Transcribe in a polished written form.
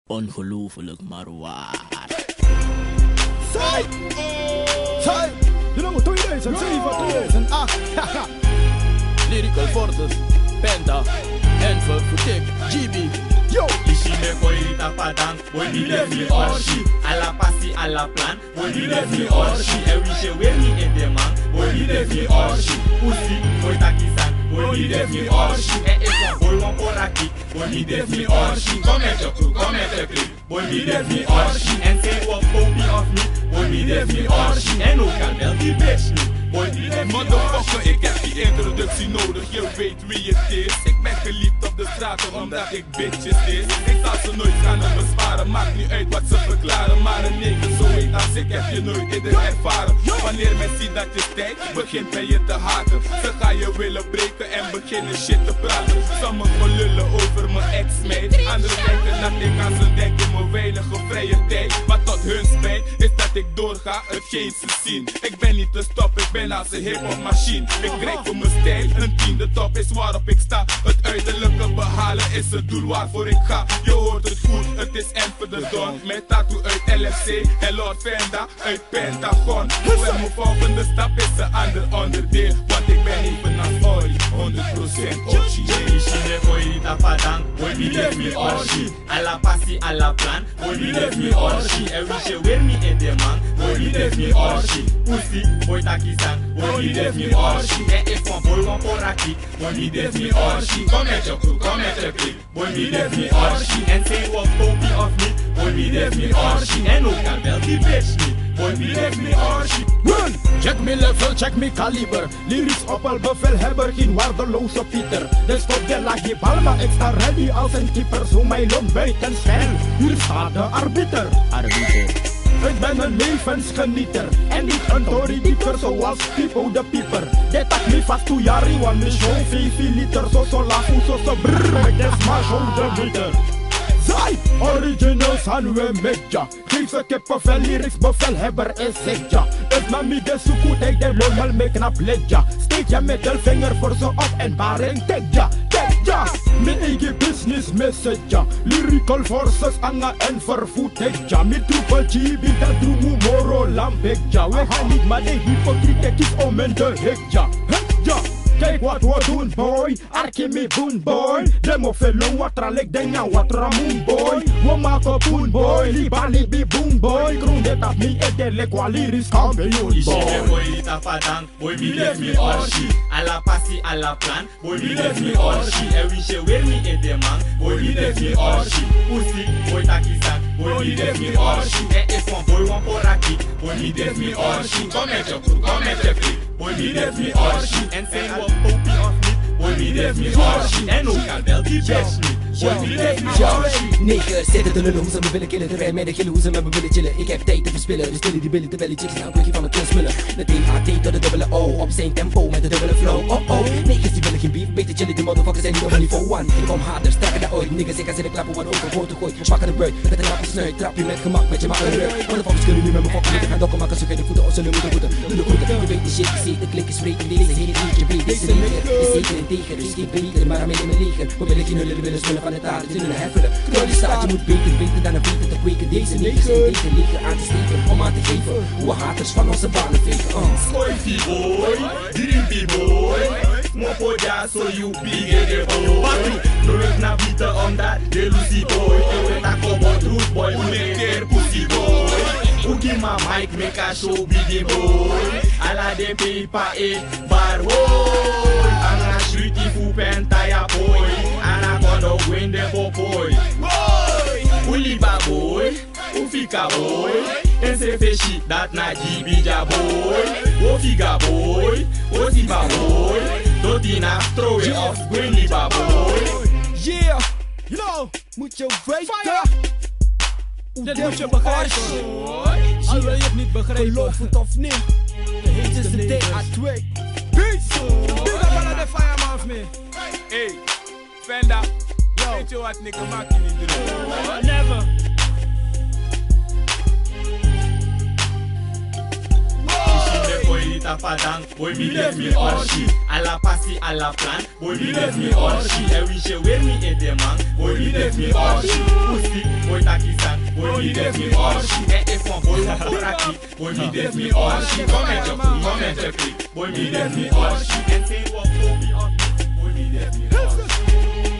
Ongelooflijk, maar waar. Zij! You know, 2007, 2008. Lyrical Forces, Fenda, Enver, T.I.K, GB. Yo! Ici me koita padang, boy mi devni Orgi. Alla passi, alla plan, boy mi devni Orgi. E wishe weer mi in de man, boy mi devni Orgi. Pussy, boy takisan, boy mi devni Orgi. E is boy wan poraki, boy mi devni Orgi. Kom met je crew, kom met je clip, boy mi devni Orgi. En say what copy of me, boy mi devni Orgi. En ook al wel die bitch nu. Motherfucker, ik heb die introductie nodig, je weet wie het is. Ik ben geliefd op de straten omdat ik bitches is. Ik zal ze nooit gaan besparen, maakt niet uit wat ze verklaren. Maar een nigger zo heet als ik heb je nooit eerder ervaren. Wanneer men ziet dat je stijgt, begint men je te haten. Ze gaan je willen breken en beginnen shit te praten. Sommigen lullen over mijn ex-mate, anderen denken dat ik aan ze denk in mijn weinige vrije tijd. Maar tot hun spijt is dat ik doorga, hetgeen ze zien. Ik ben niet te stoppen, ik ben als een hip-hop machine. Ik krijg voor mijn stijl, een team, de top is waarop ik sta. Het uiterlijke behalen is het doel waarvoor ik ga. Je hoort het goed, het is Enver de Don. Met Tatoo uit LFC en Lord Fenda uit Pentagon. En mijn volgende stap is een ander onderdeel, want ik ben evenals Orgi, 100% Orgi. Ici me koita padang, boy mi devni Orgi. Alla passi, alla plan, boy mi devni Orgi. E wishe weer mi in de man, boy mi devni Orgi. Pussy, boy takisan, boy mi devni Orgi. E is boy wan poraki, boy mi devni Orgi. Kom met je crew, kom met je clip, boy mi devni Orgi. En say what copy of me, boy mi devni Orgi. En ook al wel die bitch niet, boy mi devni Orgi. Run! Check me level, check me kaliber. Lyrics op al bevelhebber, geen waardeloze Pieter. Dus stop de lagje bal, maar ik sta ready als een keeper. Zo mijn loon buiten spel, hier staat de arbiter. Ik ben een levensgenieter en niet een toriebeater zoals Pipo de Pieper. Dit tak me vast toe jari, want me show 5 liter. Zo la zo brrr, ik des maar show de meter. Zij, originals gaan we met ja. Geef ze kippenvel, lyrics bevelhebber is ik ja. Is maar mi de soekoet, ik de normal me knap let ja. Steek je middelvinger voor ze op en baring tek ja. Ja, mijn eigen business message ja. Lyrical forces anga en vervoed ik ja. Mijn troepel GB dat doe me moro lampik ja. We gaan niet maar de hypocriete kies om in de hik ja. Ja, kijk wat we doen boy, arkie me boon boy. Demo fellow wat ralik denga wat ramoen boy. We maken poen boy, libali bi boon boy. Kroon dit af me edele kwa lyrics kampioen Ici me boy. koita padang, boy mi devni Orgi. Alla passi, alla plan, boy mi devni Orgi. E wishe weer mi in de man, boy mi devni Orgi. Pussy, boy takisan, boy mi devni Orgi. E is boy wan poraki, boy mi devni Orgi. Kom met je crew, kom met je clip, boy mi devni Orgi. En say what copy of me, boy mi devni Orgi. En ook al wel die bitch niet, boy mi devni Orgi. Niggers zitten te lullen hoe ze me willen killen. Terwijl mij de gillen hoe ze met me willen chillen. Ik heb tijd te verspillen, dus tillen die billen terwijl die chicks nou een kwikje van me kunnen smullen. De T.I.K tot de dubbele O, op zijn tempo met de dubbele flow. Oh oh, niggers die willen geen beef, beter chillen, die motherfuckers zijn niet op niveau 1. Ik kom harder, sterker dan ooit, niggers ik ga zitten klappen wat overhoort te gooien. Pakken de beurt, met een knappe snuit, trap je met gemak met je maar een rug. Motherfuckers kunnen nu met me fokken, moeten gaan dokken, maken ze geen voeten of ze nu moeten voeten. Doe de groeten, je weet de shit, je ziet de klikken spreken, deze hele liedje breed. Deze liedje is zeker en tegen, dus geen beter, maar aan mij in mijn leger. We willen geen hullen, we willen smullen van het aarde, ze willen heffelen. Knol die staat, je moet beter weten dan een beter te kweken. Deze niggers in deze leger aan te steken, om aan te geven hoe we haters van onze banen vegen. Skoify boy, drippy boy. Mopo ja so you big boy. Patu, terug naar bieten omdat de Lucy boy. Je tak op root boy, hoe lekker pussy boy. Uki ma mic make a show big boy. Ala de pepa e bar boy. Ana shruti fu pentaya boy. Ana kondo gwende boy. Uliba boy, Ufika boy, en se feshi dat na jibija boy. Ofiga boy, Oziba boy, Dotina throw it off Gweniba boy. Yeah, you know, moet je weten. Dit moet je begrijpen. Al wil je het niet begrijpen. Geloof het of niet. Het is de T.I.K. Peace. Big up all of the fireman of me. Hey, Fenda, weet je wat nigga maak je niet doen? Never. Koita padang, boy mi devni Orgi. Alla passi, alla plan, boy mi devni Orgi. E wishe weer mi in de man, boy mi devni Orgi. Pussy, boy taki boy me def me Orgi. If one boy want for Rocky, boy me def me Orgi. Comment your click, boy me def me Orgi. And say what for me off, boy me def me Orgi.